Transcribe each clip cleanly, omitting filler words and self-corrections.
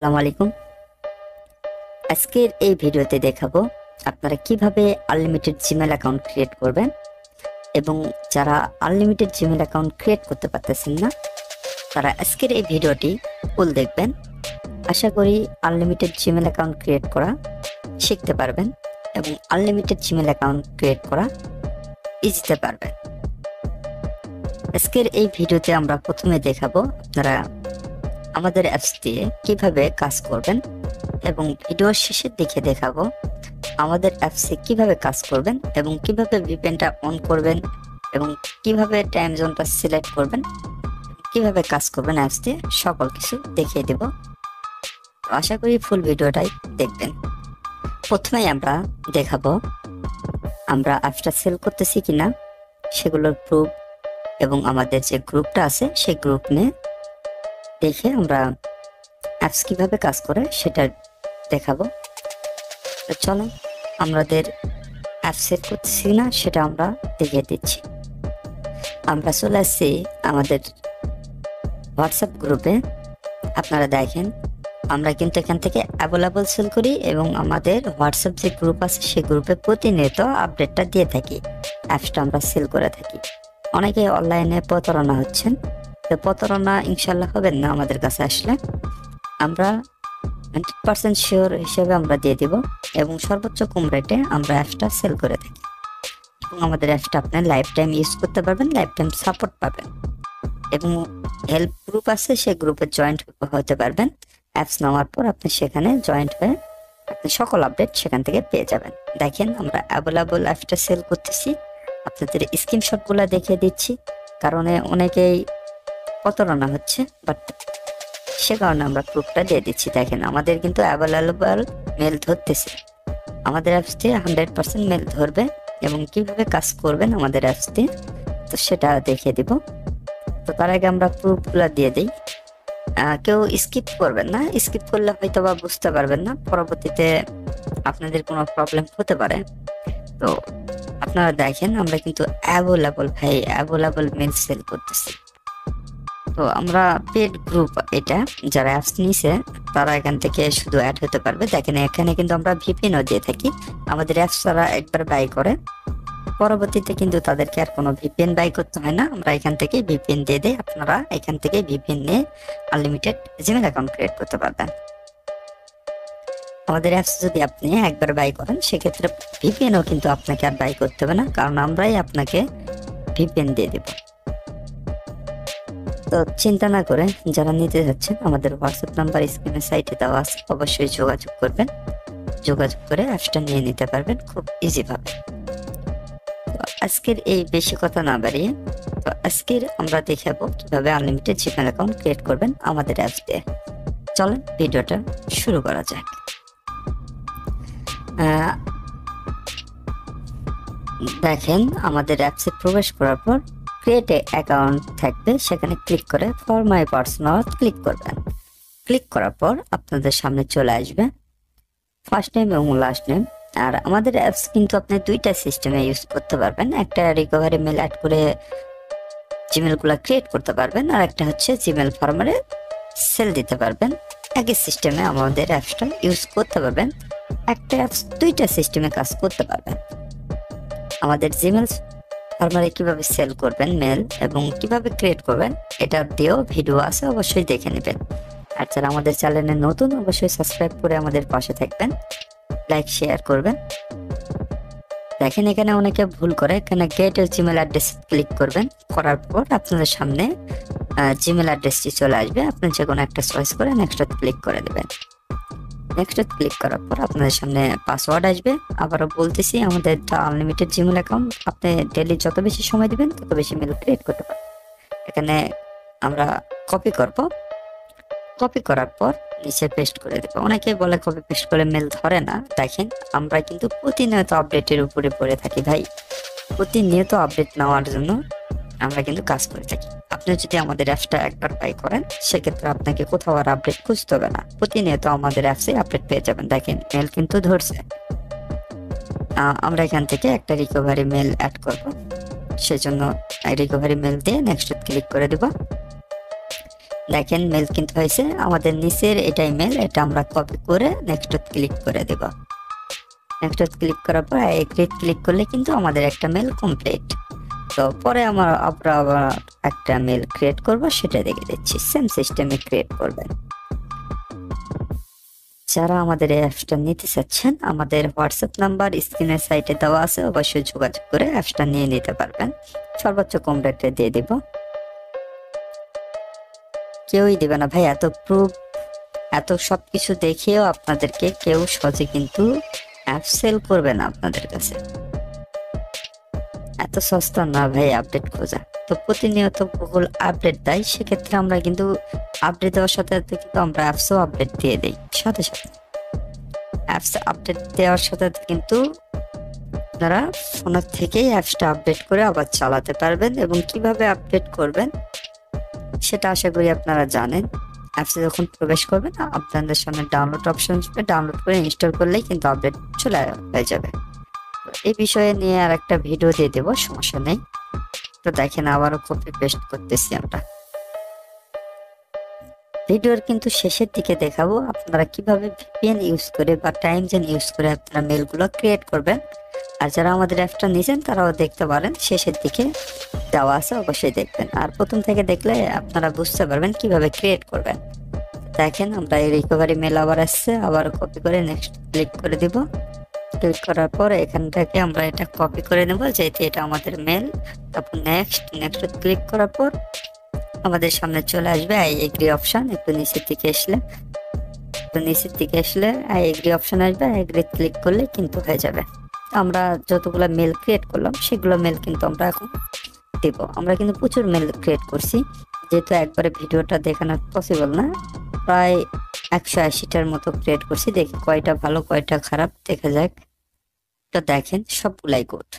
আসসালামু আলাইকুম। আজকের এই ভিডিওতে দেখাবো আপনারা কিভাবে আনলিমিটেড জিমেল অ্যাকাউন্ট ক্রিয়েট করবেন এবং যারা আনলিমিটেড জিমেল অ্যাকাউন্ট ক্রিয়েট করতে পারতেছেন না তারা আজকের এই ভিডিওটি ফুল দেখবেন। আশা করি আনলিমিটেড জিমেল অ্যাকাউন্ট ক্রিয়েট করা শিখতে পারবেন এবং আনলিমিটেড জিমেল অ্যাকাউন্ট ক্রিয়েট করা ইজিতে পারবেন। আজকের এই ভিডিওতে আমরা প্রথমে দেখাবো আপনারা আমাদের অ্যাপস দিয়ে কিভাবে কাজ করবেন এবং ভিডিওর শেষের দিকে দেখাবো আমাদের অ্যাপসে কিভাবে কাজ করবেন এবং কিভাবে ভিপিএনটা অন করবেন এবং কিভাবে টাইম জোনটা সিলেক্ট করবেন, কিভাবে কাজ করবেন অ্যাপস দিয়ে সকল কিছু দেখিয়ে দেব। আশা করি ফুল ভিডিওটাই দেখবেন। প্রথমেই আমরা দেখাবো আমরা অ্যাপসটা সেল করতেছি কিনা সেগুলোর প্রুফ এবং আমাদের যে গ্রুপটা আছে সেই গ্রুপ নিয়ে দেখে আমরা অ্যাপস কিভাবে কাজ করে সেটা দেখাবো। তো চলো আমাদের অ্যাপ সেট করতেছি না সেটা আমরা দেখিয়ে দিচ্ছি। আমরা চলে আসছি আমাদের হোয়াটসঅ্যাপ গ্রুপে। আপনারা দেখেন আমরা কিন্তু এখান থেকে অ্যাভেলেবল সেল করি এবং আমাদের হোয়াটসঅ্যাপ যে গ্রুপ আছে সেই গ্রুপে প্রতিনিয়ত আপডেটটা দিয়ে থাকি, অ্যাপসটা আমরা সেল করে থাকি। অনেকে অনলাইনে প্রতারণা হচ্ছেন, তো প্রতারণা ইনশাল্লাহ হবেন না। আমাদের কাছে আসলে আমরা 100% শিওর হিসেবে আমরা দিয়ে দিব এবং সর্বোচ্চ কম রেটে আমরা অ্যাপসটা সেল করে থাকি এবং আমাদের অ্যাপসটা আপনি লাইফ টাইম ইউজ করতে পারবেন, লাইফ টাইম সাপোর্ট পাবেন এবং হেল্প গ্রুপ আছে সেই গ্রুপে জয়েন্ট হতে পারবেন। অ্যাপস নেওয়ার পর আপনি সেখানে জয়েন্ট হয়ে আপনি সকল আপডেট সেখান থেকে পেয়ে যাবেন। দেখেন আমরা অ্যাভেলেবল অ্যাপসটা সেল করতেছি, আপনাদের স্ক্রিনশটগুলো দেখিয়ে দিচ্ছি, কারণে অনেকেই প্রতারণা হচ্ছে, বাট সে কারণে আমরা প্রুফটা দিয়ে দিচ্ছি। দেখেন আমাদের কিন্তু অ্যাভেলেবল মেল ধরতেছে, আমাদের অ্যাপস দিয়ে 100% মেল ধরবে এবং কিভাবে কাজ করবেন আমাদের অ্যাপস দিয়ে তো সেটা দেখিয়ে দিব। তো তার আগে আমরা প্রুফগুলো দিয়ে দিই। কেউ স্কিপ করবেন না, স্কিপ করলে হয়তো বা বুঝতে পারবেন না, পরবর্তীতে আপনাদের কোনো প্রবলেম হতে পারে। তো আপনারা দেখেন আমরা কিন্তু অ্যাভেলেবল মেল সেল করতেছি। তো আমরা পেড গ্রুপ, এটা যারা অ্যাপস নিছে তারা এখান থেকে শুধু অ্যাড হতে পারবে। দেখেন এখানে কিন্তু আমরা ভিপিএনও দিয়ে থাকি। আমাদের অ্যাপস তারা একবার বাই করে পরবর্তীতে কিন্তু তাদেরকে আর কোনো ভিপিএন বাই করতে হয় না, আমরা এখান থেকে ভিপিএন দিয়ে দেই। আপনারা এখান থেকে ভিপিএন নিয়ে আনলিমিটেড জিমেল অ্যাকাউন্ট ক্রিয়েট করতে পারবেন। আমাদের অ্যাপস যদি আপনি একবার বাই করেন সেক্ষেত্রে ভিপিএনও কিন্তু আপনাকে আর বাই করতে হবে না, কারণ আমরাই আপনাকে ভিপিএন দিয়ে দেব। তো চিন্তা না করে যারা নিতে যাচ্ছেন আমাদের হোয়াটসঅ্যাপ নাম্বার স্ক্রিনের সাইটে দেওয়া আছে, অবশ্যই যোগাযোগ করবেন। যোগাযোগ করে অ্যাপসটা নিয়ে নিতে পারবেন খুব ইজি ভাবে। তো আজকের এই বেশি কথা না বাড়িয়ে তো আজকের আমরা দেখাবো কিভাবে আনলিমিটেড জিমেল অ্যাকাউন্ট ক্রিয়েট করবেন আমাদের অ্যাপস দিয়ে। চলেন ভিডিওটা শুরু করা যাক। দেখেন আমাদের অ্যাপসে প্রবেশ করার পর ক্রিয়েট অ্যাকাউন্ট থাকবে, সেখানে ক্লিক করে ফর মাই পার্সোনাল ক্লিক করবেন। ক্লিক করার পর আপনাদের সামনে চলে আসবে ফার্স্ট নেম এবং লাস্ট নেম। আর আমাদের অ্যাপস কিন্তু আপনি দুইটা সিস্টেমে ইউজ করতে পারবেন, একটা রিকভারি মেল অ্যাড করে জিমেলগুলো ক্রিয়েট করতে পারবেন আর একটা হচ্ছে জিমেল ফার্মারে সেল দিতে পারবেন। একই সিস্টেমে আমাদের অ্যাপসটা ইউজ করতে পারবেন, একটা অ্যাপস দুইটা সিস্টেমে কাজ করতে পারবেন। আমাদের জিমেল ফার্মারে কিভাবে সেল করবেন মেল এবং কিভাবে ক্রিয়েট করবেন এটা দিয়েও ভিডিও আছে, অবশ্যই দেখে নেবেন। আর যারা আমাদের চ্যানেলে নতুন অবশ্যই সাবস্ক্রাইব করে আমাদের পাশে থাকবেন, লাইক শেয়ার করবেন। দেখেন এখানে অনেকে ভুল করে, এখানে গেট জিমেল অ্যাড্রেস ক্লিক করবেন, করার পর আপনাদের সামনে জিমেল অ্যাড্রেসটি চলে আসবে। আপনি যে কোনো একটা চয়েস করে নেক্সট ক্লিক করে দেবেন। নেক্সট ক্লিক করার পর আপনাদের সামনে পাসওয়ার্ড আসবে। আবারও বলতেছি আমাদের আনলিমিটেড জিমেল অ্যাকাউন্ট, আপনি ডেইলি যত বেশি সময় দিবেন তত বেশি মেল ক্রিয়েট করতে পারবেন। এখানে আমরা কপি করব, কপি করার পর নিচে পেস্ট করে দেবো। অনেকেই বলে কপি পেস্ট করে মেল ধরে না। দেখেন আমরা কিন্তু প্রতিনিয়ত আপডেটের উপরে পড়ে থাকি ভাই, প্রতিনিয়ত আপডেট নেওয়ার জন্য আমরা কিন্তু কাজ করে থাকি। আপনি যদি আমাদের অ্যাপসটা একবার বাই করেন সেক্ষেত্রে আপনাকে কোথাও আর আপডেট খুঁজতে হবে না, প্রতিনিয়ত আমাদের অ্যাপসে আপডেট পেয়ে যাবেন। দেখেন মেল কিন্তু ধরছে। আমরা এখান থেকে একটা রিকভারি মেল অ্যাড করব, সেজন্য রিকভারি মেল দিয়ে নেক্সট ক্লিক করে দেব। দেখেন মেল কিন্তু হয়েছে, আমাদের নিচের এটাই মেল, এটা আমরা কপি করে নেক্সট ক্লিক করে দেব। নেক্সট ক্লিক করার পর এগ্রিতে ক্লিক করলে কিন্তু আমাদের একটা মেল কমপ্লিট। তো পরে আমরা আবার একটা মেল ক্রিয়েট করব, সেটা দেখে দিচ্ছি। সেম সিস্টেমে ক্রিয়েট করবেন। যারা আমাদের এই অ্যাপসটা নিতে চাচ্ছেন, আমাদের হোয়াটসঅ্যাপ নাম্বার স্ক্রিনের সাইটে দেওয়া আছে, অবশ্যই যোগাযোগ করে অ্যাপসটা নিয়ে নিতে পারবেন। সর্বোচ্চ কম রেটে দিয়ে দিব। কেউই দিবে না ভাই, এত প্রুফ এত সবকিছু দেখিয়েও আপনাদেরকে কেউ সহজে কিন্তু অ্যাপ সেল করবে না আপনাদের কাছে। এত সস্তা না ভাই আপডেট খোঁজা। তো প্রতিনিয়ত গুগল আপডেট দেয়, সেক্ষেত্রে আমরা কিন্তু আপডেট দেওয়ার সাথে সাথে কিন্তু আমরা অ্যাপসও আপডেট দিয়ে দিই সাথে সাথে। অ্যাপস আপডেট দেওয়ার সাথে সাথে কিন্তু আপনারা ফোনের থেকেই অ্যাপসটা আপডেট করে আবার চালাতে পারবেন। এবং কিভাবে আপডেট করবেন সেটা আশা করি আপনারা জানেন। অ্যাপসে যখন প্রবেশ করবেন আপনাদের সামনে ডাউনলোড অপশন আসবে, ডাউনলোড করে ইনস্টল করলেই কিন্তু আপডেট চলে হয়ে যাবে। এই বিষয়ে নিয়ে আর একটা ভিডিও দিয়ে দেবো, সমস্যা নেই। তো দেখেন আবারও কপি পেস্ট করতেছি আমরা। ভিডিওর কিন্তু শেষের দিকে দেখাবো আপনারা কিভাবে ভিপিএন ইউজ করে বা টাইম জোন ইউজ করে আপনারা মেলগুলো ক্রিয়েট করবেন। আর যারা আমাদের অ্যাপটা নিয়েছেন তারাও দেখতে পারেন, শেষের দিকে দেওয়া আছে, অবশ্যই দেখবেন। আর প্রথম থেকে দেখলে আপনারা বুঝতে পারবেন কিভাবে ক্রিয়েট করবেন। দেখেন আমরা এই রিকভারি মেল আবার আসছে, আবার কপি করে নেক্সট ক্লিক করে দিব। ক্লিক করার পর এখান থেকে আমরা এটা কপি করে নেব, যেহেতু এটা আমাদের মেল। তারপর নেক্সট ক্লিক করার পর আমাদের সামনে চলে আসবে আই এগ্রি অপশন। একটু নিচের দিকে আসলে আই এগ্রি অপশন আসবে, আই এগ্রি ক্লিক করলে কিন্তু হয়ে যাবে। আমরা যতগুলো মেল ক্রিয়েট করলাম সেগুলো মেল কিন্তু আমরা এখন দেব। আমরা কিন্তু প্রচুর মেল ক্রিয়েট করছি, যেহেতু একবারে ভিডিওটা দেখানো পসিবল না। প্রায় 180টার মতো ক্রিয়েট করছি, দেখি কয়টা ভালো কয়টা খারাপ দেখা যাক। তো দেখেন সবগুলাই গুড।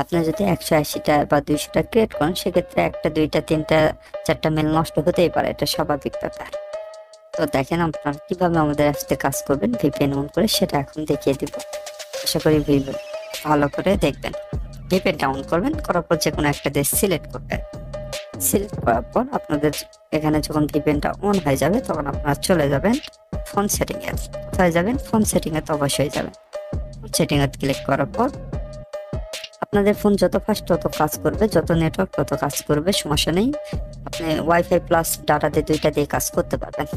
আপনি যদি 180টা বা 200টা ক্রিয়েট করেন, সেক্ষেত্রে একটা দুইটা তিনটা চারটা মেল নষ্ট হতেই পারে, এটা স্বাভাবিক ব্যাপার। তো দেখেন আপনারা কিভাবে আমাদের অ্যাপসতে কাজ করবেন ভিপিএন অন করে, সেটা এখন দেখিয়ে দিব। আশা করি ভালো করে দেখবেন। ভিপিএন ডাউন করবেন, করার পর যে কোনো একটা দেশ সিলেক্ট করবেন। সিলেক্ট করার পর আপনাদের এখানে যখন ভিপিএনটা অন হয়ে যাবে তখন আপনারা চলে যাবেন ফোন সেটিং এ। কোথায় যাবেন? ফোন সেটিং এ তো অবশ্যই যাবেন। সেটিং এ ক্লিক করার পর আপনাদের ফোন যত ফাস্ট তত কাজ করবে, যত নেটওয়ার্ক তত কাজ করবে, সমস্যা নেই। আপনি ওয়াইফাই প্লাস ডাটা দিয়ে দুইটা দিয়ে কাজ করতে পারবেন।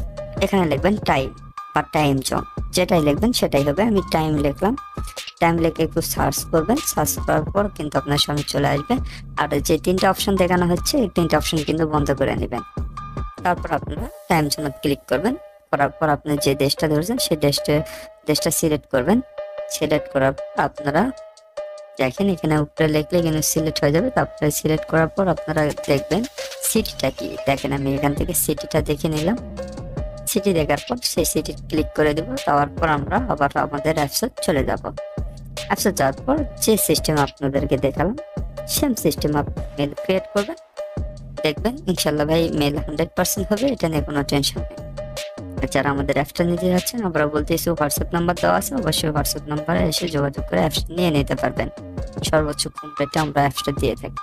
এখানে লিখবেন টাইম বা টাইম জোন, যেটাই লিখবেন সেটাই হবে। আমি টাইম লিখলাম। টাইম লিখে একটু সার্চ করবেন, সার্চ করার পর কিন্তু আপনার সামনে চলে আসবে। আর যে তিনটা অপশন দেখানো হচ্ছে এই তিনটা অপশন কিন্তু বন্ধ করে নেবেন। তারপর আপনারা টাইম জোনে ক্লিক করবেন। করার পর আপনি যে দেশটা ধরেছেন সেই দেশটা সিলেক্ট করবেন। সিলেক্ট করার পর আপনারা দেখেন এখানে উপরে লিখলে কিন্তু সিলেক্ট হয়ে যাবে। তারপরে সিলেক্ট করার পর আপনারা দেখবেন সিটিটা কি। দেখেন আমি এখান থেকে সিটিটা দেখে নিলাম। সিটি দেখার পর সেই সিটি ক্লিক করে দেব। তারপর আমরা আবার আমাদের অ্যাপসে চলে যাব। অ্যাপসে যাওয়ার পর যে সিস্টেম আপনাদেরকে দেখালাম সেম সিস্টেম আপনি মেল ক্রিয়েট করবেন। দেখবেন ইনশাল্লাহ ভাই মেল 100% হবে, এটা নিয়ে কোনো টেনশন নেই। যারা আমাদের অ্যাপসটা নিতে যাচ্ছেন, আমরা বলতেছি হোয়াটসঅ্যাপ নাম্বার দেওয়া আছে, অবশ্যই হোয়াটসঅ্যাপ নাম্বারে এসে যোগাযোগ করে অ্যাপসটা নিয়ে নিতে পারবেন। সর্বোচ্চ কম রেটে আমরা অ্যাপসটা দিয়ে থাকি।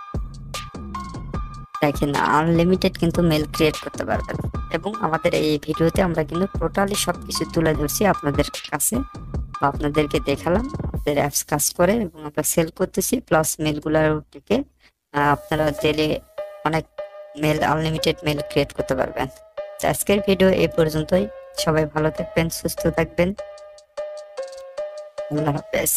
দেখেন আনলিমিটেড কিন্তু মেল ক্রিয়েট করতে পারবেন। এবং আমাদের এই ভিডিওতে আমরা কিন্তু টোটালি সবকিছু তুলে ধরছি আপনাদের কাছে, আপনাদেরকে দেখালাম আমাদের অ্যাপস কাজ করে এবং আমরা সেল করতেছি। প্লাস মেলগুলোর থেকে আপনারা দিলে অনেক মেল আনলিমিটেড মেল ক্রিয়েট করতে পারবেন। আজকের ভিডিও এই পর্যন্তই। সবাই ভালো থাকবেন, সুস্থ থাকবেন। আল্লাহ হাফেজ।